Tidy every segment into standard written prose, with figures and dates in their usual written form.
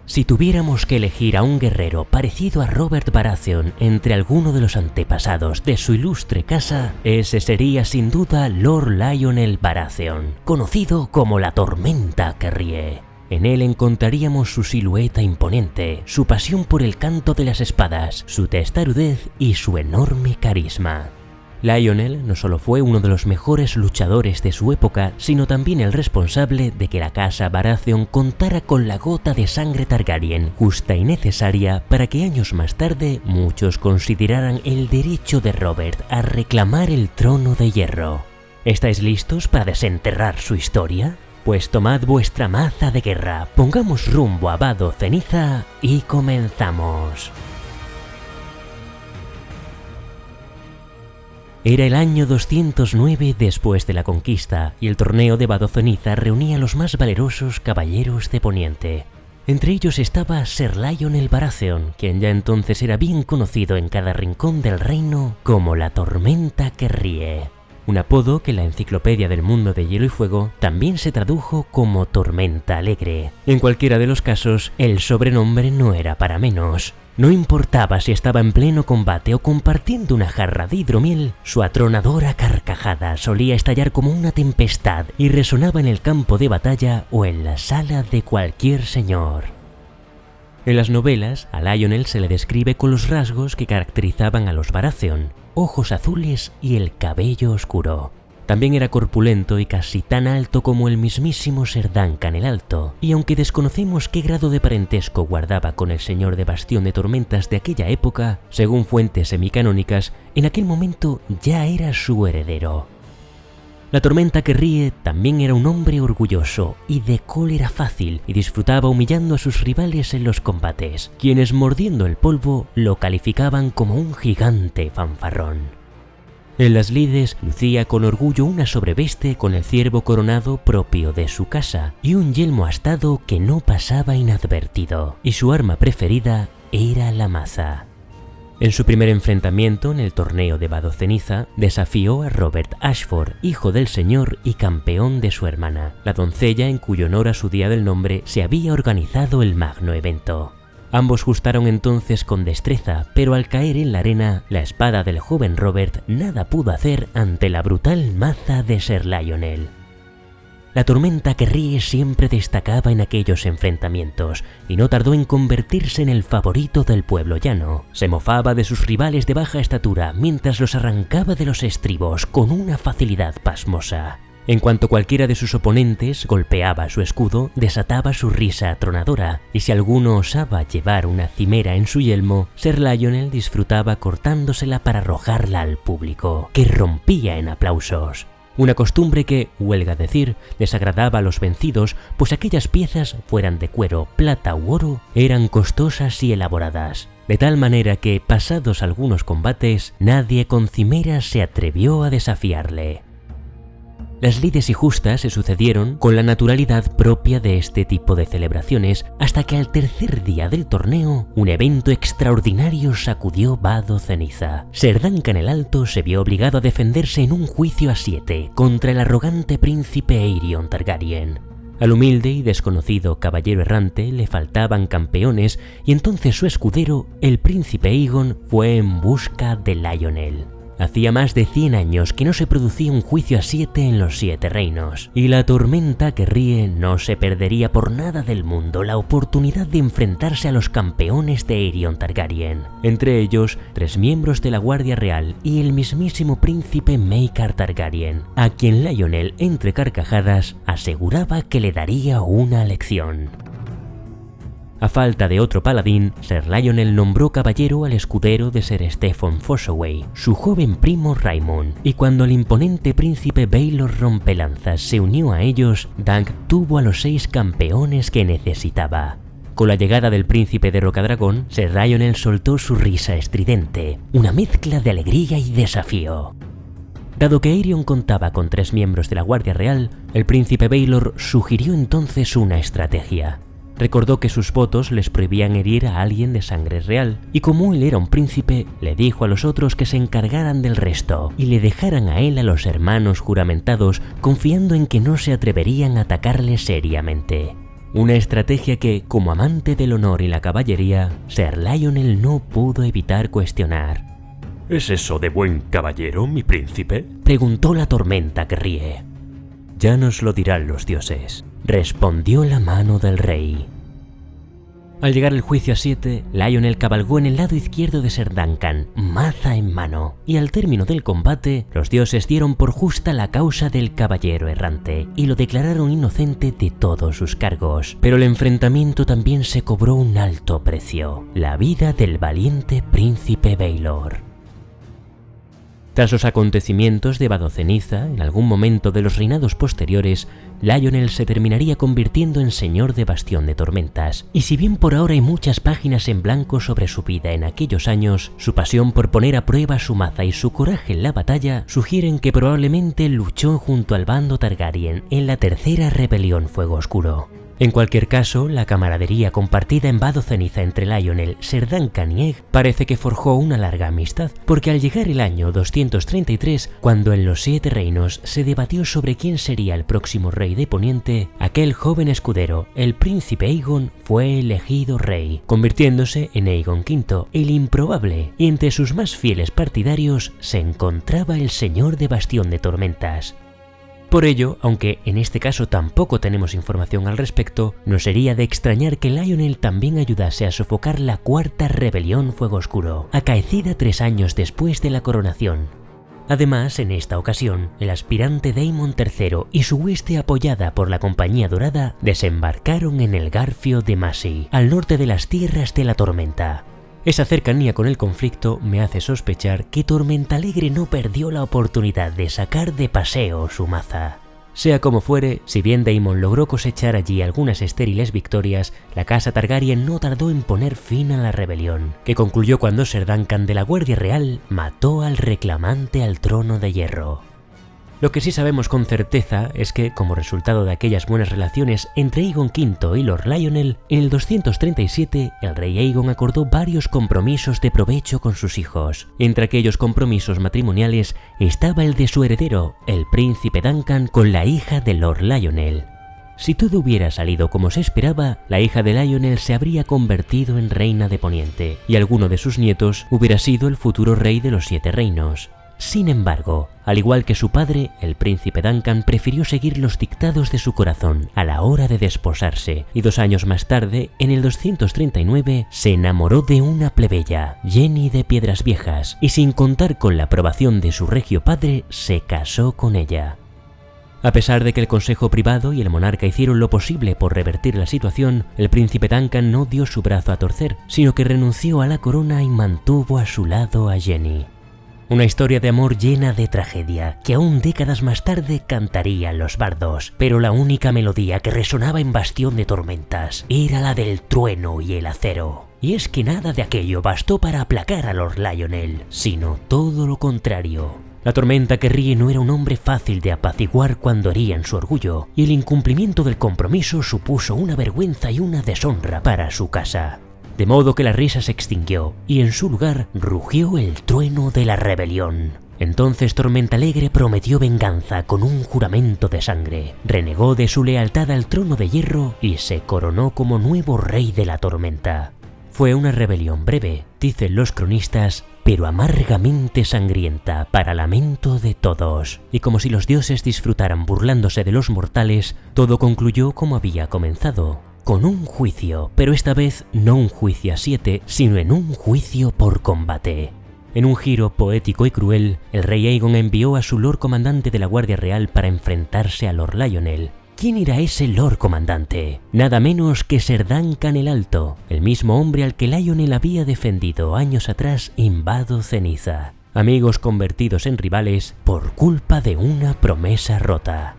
Si tuviéramos que elegir a un guerrero parecido a Robert Baratheon entre alguno de los antepasados de su ilustre casa, ese sería sin duda Lord Lionel Baratheon, conocido como la Tormenta que ríe. En él encontraríamos su silueta imponente, su pasión por el canto de las espadas, su testarudez y su enorme carisma. Lionel no solo fue uno de los mejores luchadores de su época, sino también el responsable de que la casa Baratheon contara con la gota de sangre Targaryen, justa y necesaria para que años más tarde muchos consideraran el derecho de Robert a reclamar el trono de hierro. ¿Estáis listos para desenterrar su historia? Pues tomad vuestra maza de guerra, pongamos rumbo a Vado Ceniza y comenzamos. Era el año 209 después de la conquista, y el torneo de Vado Ceniza reunía a los más valerosos caballeros de Poniente. Entre ellos estaba Ser Lionel Baratheon, quien ya entonces era bien conocido en cada rincón del reino como la Tormenta que ríe. Un apodo que en la Enciclopedia del Mundo de Hielo y Fuego también se tradujo como Tormenta Alegre. En cualquiera de los casos, el sobrenombre no era para menos. No importaba si estaba en pleno combate o compartiendo una jarra de hidromiel, su atronadora carcajada solía estallar como una tempestad y resonaba en el campo de batalla o en la sala de cualquier señor. En las novelas, a Lionel se le describe con los rasgos que caracterizaban a los Baratheon: ojos azules y el cabello oscuro. También era corpulento y casi tan alto como el mismísimo Ser Duncan el Alto, y aunque desconocemos qué grado de parentesco guardaba con el señor de Bastión de Tormentas de aquella época, según fuentes semicanónicas, en aquel momento ya era su heredero. La Tormenta que ríe también era un hombre orgulloso y de cólera fácil, y disfrutaba humillando a sus rivales en los combates, quienes mordiendo el polvo lo calificaban como un gigante fanfarrón. En las lides lucía con orgullo una sobreveste con el ciervo coronado propio de su casa y un yelmo astado que no pasaba inadvertido, y su arma preferida era la maza. En su primer enfrentamiento en el torneo de Vado Ceniza, desafió a Robert Ashford, hijo del señor y campeón de su hermana, la doncella en cuyo honor a su día del nombre se había organizado el magno evento. Ambos justaron entonces con destreza, pero al caer en la arena, la espada del joven Robert nada pudo hacer ante la brutal maza de Ser Lionel. La Tormenta que ríe siempre destacaba en aquellos enfrentamientos, y no tardó en convertirse en el favorito del pueblo llano. Se mofaba de sus rivales de baja estatura, mientras los arrancaba de los estribos con una facilidad pasmosa. En cuanto cualquiera de sus oponentes golpeaba su escudo, desataba su risa atronadora, y si alguno osaba llevar una cimera en su yelmo, Ser Lionel disfrutaba cortándosela para arrojarla al público, que rompía en aplausos. Una costumbre que, huelga decir, desagradaba a los vencidos, pues aquellas piezas, fueran de cuero, plata u oro, eran costosas y elaboradas. De tal manera que, pasados algunos combates, nadie con cimeras se atrevió a desafiarle. Las lides y justas se sucedieron con la naturalidad propia de este tipo de celebraciones, hasta que al tercer día del torneo, un evento extraordinario sacudió Vado Ceniza. Ser Duncan el Alto se vio obligado a defenderse en un juicio a 7 contra el arrogante príncipe Aerion Targaryen. Al humilde y desconocido caballero errante le faltaban campeones, y entonces su escudero, el príncipe Aegon, fue en busca de Lionel. Hacía más de 100 años que no se producía un juicio a 7 en los 7 reinos, y la Tormenta que ríe no se perdería por nada del mundo la oportunidad de enfrentarse a los campeones de Aerion Targaryen, entre ellos 3 miembros de la Guardia Real y el mismísimo príncipe Maekar Targaryen, a quien Lionel, entre carcajadas, aseguraba que le daría una lección. A falta de otro paladín, Ser Lionel nombró caballero al escudero de Ser Steffon Fossoway, su joven primo Raymond, y cuando el imponente príncipe Baelor Rompelanzas se unió a ellos, Dunk tuvo a los 6 campeones que necesitaba. Con la llegada del príncipe de Rocadragón, Ser Lionel soltó su risa estridente, una mezcla de alegría y desafío. Dado que Aerion contaba con 3 miembros de la Guardia Real, el príncipe Baelor sugirió entonces una estrategia. Recordó que sus votos les prohibían herir a alguien de sangre real, y como él era un príncipe, le dijo a los otros que se encargaran del resto y le dejaran a él a los hermanos juramentados, confiando en que no se atreverían a atacarle seriamente. Una estrategia que, como amante del honor y la caballería, Sir Lionel no pudo evitar cuestionar. ¿Es eso de buen caballero, mi príncipe?, preguntó la tormenta que ríe. Ya nos lo dirán los dioses, respondió la mano del rey. Al llegar el juicio a 7, Lionel cabalgó en el lado izquierdo de Sir Duncan, maza en mano, y al término del combate, los dioses dieron por justa la causa del caballero errante y lo declararon inocente de todos sus cargos. Pero el enfrentamiento también se cobró un alto precio: la vida del valiente príncipe Baelor. Tras los acontecimientos de Vadoceniza, en algún momento de los reinados posteriores, Lionel se terminaría convirtiendo en señor de Bastión de Tormentas, y si bien por ahora hay muchas páginas en blanco sobre su vida en aquellos años, su pasión por poner a prueba su maza y su coraje en la batalla sugieren que probablemente luchó junto al bando Targaryen en la tercera rebelión Fuego Oscuro. En cualquier caso, la camaradería compartida en Vadoceniza entre Lionel, Sir Duncan y Egg parece que forjó una larga amistad, porque al llegar el año 233, cuando en los 7 reinos se debatió sobre quién sería el próximo rey de Poniente, aquel joven escudero, el príncipe Aegon, fue elegido rey, convirtiéndose en Aegon V, el improbable, y entre sus más fieles partidarios se encontraba el señor de Bastión de Tormentas. Por ello, aunque en este caso tampoco tenemos información al respecto, no sería de extrañar que Lionel también ayudase a sofocar la cuarta rebelión Fuego Oscuro, acaecida 3 años después de la coronación. Además, en esta ocasión, el aspirante Daemon III y su hueste apoyada por la Compañía Dorada desembarcaron en el Garfio de Masi, al norte de las Tierras de la Tormenta. Esa cercanía con el conflicto me hace sospechar que Tormenta Alegre no perdió la oportunidad de sacar de paseo su maza. Sea como fuere, si bien Daemon logró cosechar allí algunas estériles victorias, la casa Targaryen no tardó en poner fin a la rebelión, que concluyó cuando Sir Duncan de la Guardia Real mató al reclamante al trono de hierro. Lo que sí sabemos con certeza es que, como resultado de aquellas buenas relaciones entre Aegon V y Lord Lionel, en el 237 el rey Aegon acordó varios compromisos de provecho con sus hijos. Entre aquellos compromisos matrimoniales estaba el de su heredero, el príncipe Duncan, con la hija de Lord Lionel. Si todo hubiera salido como se esperaba, la hija de Lionel se habría convertido en reina de Poniente, y alguno de sus nietos hubiera sido el futuro rey de los 7 reinos. Sin embargo, al igual que su padre, el príncipe Duncan prefirió seguir los dictados de su corazón a la hora de desposarse, y 2 años más tarde, en el 239, se enamoró de una plebeya, Jenny de Piedras Viejas, y sin contar con la aprobación de su regio padre, se casó con ella. A pesar de que el consejo privado y el monarca hicieron lo posible por revertir la situación, el príncipe Duncan no dio su brazo a torcer, sino que renunció a la corona y mantuvo a su lado a Jenny. Una historia de amor llena de tragedia, que aún décadas más tarde cantarían los bardos, pero la única melodía que resonaba en Bastión de Tormentas era la del trueno y el acero. Y es que nada de aquello bastó para aplacar a Lord Lionel, sino todo lo contrario. La tormenta que ríe no era un hombre fácil de apaciguar cuando herían su orgullo, y el incumplimiento del compromiso supuso una vergüenza y una deshonra para su casa. De modo que la risa se extinguió, y en su lugar rugió el trueno de la rebelión. Entonces Tormenta Alegre prometió venganza con un juramento de sangre, renegó de su lealtad al trono de hierro y se coronó como nuevo rey de la tormenta. Fue una rebelión breve, dicen los cronistas, pero amargamente sangrienta para lamento de todos. Y como si los dioses disfrutaran burlándose de los mortales, todo concluyó como había comenzado, con un juicio, pero esta vez no un juicio a 7, sino en un juicio por combate. En un giro poético y cruel, el rey Aegon envió a su Lord Comandante de la Guardia Real para enfrentarse a Lord Lionel. ¿Quién era ese Lord Comandante? Nada menos que Sir Duncan el Alto, el mismo hombre al que Lionel había defendido años atrás en Vadoceniza. Amigos convertidos en rivales por culpa de una promesa rota.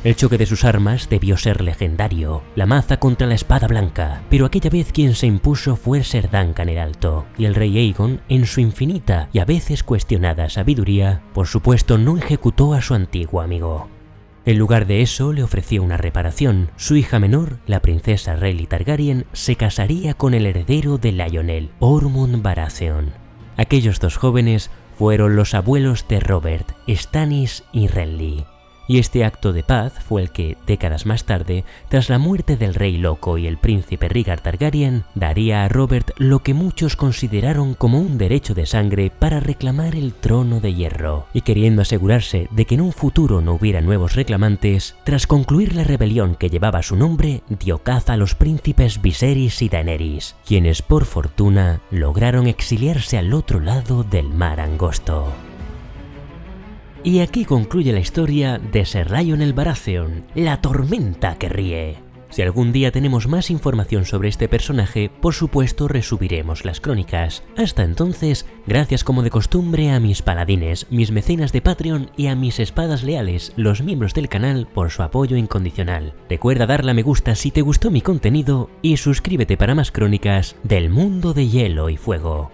El choque de sus armas debió ser legendario, la maza contra la espada blanca, pero aquella vez quien se impuso fue Sir Duncan el Alto, y el rey Aegon, en su infinita y a veces cuestionada sabiduría, por supuesto no ejecutó a su antiguo amigo. En lugar de eso le ofreció una reparación. Su hija menor, la princesa Rhaenys Targaryen, se casaría con el heredero de Lionel, Ormond Baratheon. Aquellos 2 jóvenes fueron los abuelos de Robert, Stannis y Renly. y este acto de paz fue el que, décadas más tarde, tras la muerte del Rey Loco y el príncipe Rhaegar Targaryen, daría a Robert lo que muchos consideraron como un derecho de sangre para reclamar el trono de hierro. Y queriendo asegurarse de que en un futuro no hubiera nuevos reclamantes, tras concluir la rebelión que llevaba su nombre, dio caza a los príncipes Viserys y Daenerys, quienes por fortuna lograron exiliarse al otro lado del mar angosto. Y aquí concluye la historia de Ser Lionel Baratheon, la tormenta que ríe. Si algún día tenemos más información sobre este personaje, por supuesto resubiremos las crónicas. Hasta entonces, gracias como de costumbre a mis paladines, mis mecenas de Patreon y a mis espadas leales, los miembros del canal, por su apoyo incondicional. Recuerda darle a me gusta si te gustó mi contenido y suscríbete para más crónicas del mundo de Hielo y Fuego.